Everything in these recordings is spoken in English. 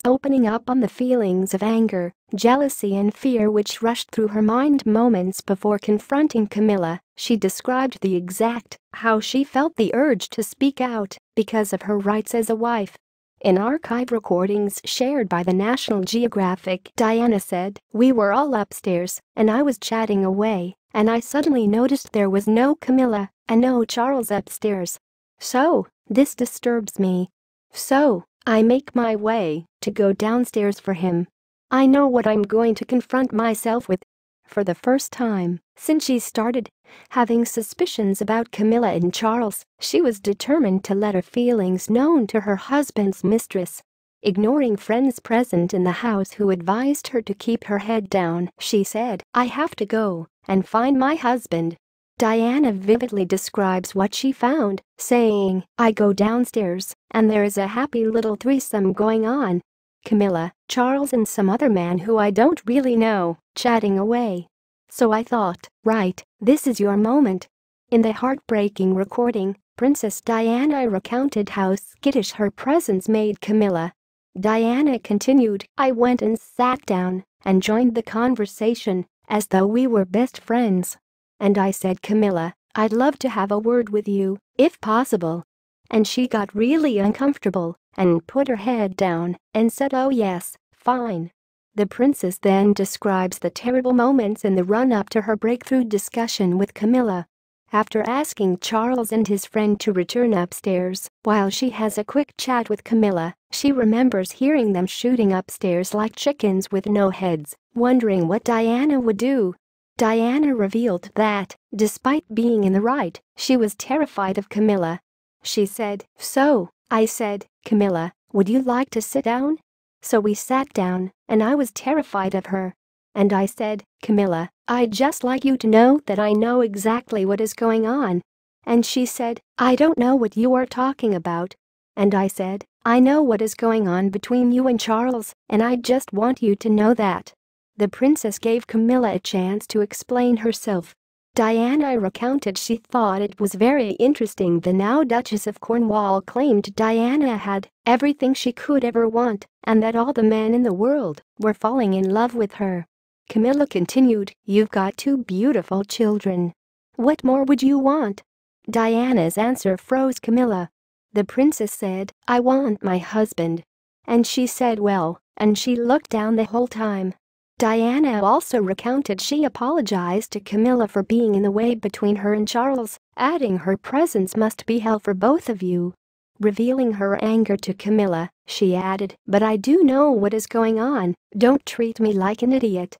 opening up on the feelings of anger, jealousy and fear which rushed through her mind moments before confronting Camilla. She described the exact how she felt the urge to speak out because of her rights as a wife. In archive recordings shared by the National Geographic, Diana said, "We were all upstairs, and I was chatting away, and I suddenly noticed there was no Camilla and no Charles upstairs. So, this disturbs me. So, I make my way to go downstairs for him. I know what I'm going to confront myself with." For the first time since she started having suspicions about Camilla and Charles, she was determined to let her feelings known to her husband's mistress. Ignoring friends present in the house who advised her to keep her head down, she said, "I have to go and find my husband." Diana vividly describes what she found, saying, "I go downstairs, and there is a happy little threesome going on. Camilla, Charles and some other man who I don't really know, chatting away. So I thought, right, this is your moment." In the heartbreaking recording, Princess Diana recounted how skittish her presence made Camilla. Diana continued, "I went and sat down and joined the conversation as though we were best friends. And I said, 'Camilla, I'd love to have a word with you, if possible.' And she got really uncomfortable and put her head down and said, 'Oh yes, fine.'" The princess then describes the terrible moments in the run-up to her breakthrough discussion with Camilla. After asking Charles and his friend to return upstairs while she has a quick chat with Camilla, she remembers hearing them shooting upstairs like chickens with no heads, wondering what Diana would do. Diana revealed that, despite being in the right, she was terrified of Camilla. She said, "So, I said, 'Camilla, would you like to sit down?' So we sat down, and I was terrified of her. And I said, 'Camilla, I'd just like you to know that I know exactly what is going on.' And she said, 'I don't know what you are talking about.' And I said, 'I know what is going on between you and Charles, and I just want you to know that.'" The princess gave Camilla a chance to explain herself. Diana recounted she thought it was very interesting the now Duchess of Cornwall claimed Diana had everything she could ever want and that all the men in the world were falling in love with her. Camilla continued, "You've got two beautiful children. What more would you want?" Diana's answer froze Camilla. The princess said, "I want my husband." And she said, "Well," and she looked down the whole time. Diana also recounted she apologized to Camilla for being in the way between her and Charles, adding her presence must be hell for both of you. Revealing her anger to Camilla, she added, "But I do know what is going on, don't treat me like an idiot."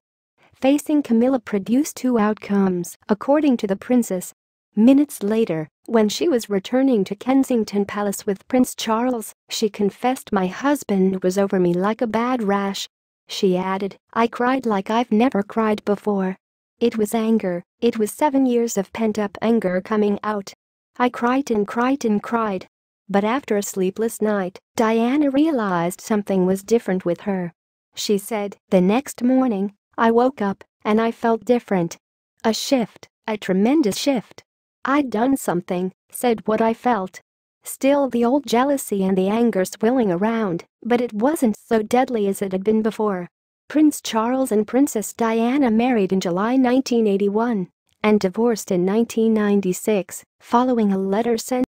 Facing Camilla produced two outcomes, according to the princess. Minutes later, when she was returning to Kensington Palace with Prince Charles, she confessed, "My husband was over me like a bad rash." She added, "I cried like I've never cried before. It was anger, it was 7 years of pent-up anger coming out. I cried and cried and cried." But after a sleepless night, Diana realized something was different with her. She said, "The next morning, I woke up and I felt different. A shift, a tremendous shift. I'd done something, said what I felt. Still the old jealousy and the anger swirling around, but it wasn't so deadly as it had been before." Prince Charles and Princess Diana married in July 1981 and divorced in 1996, following a letter sent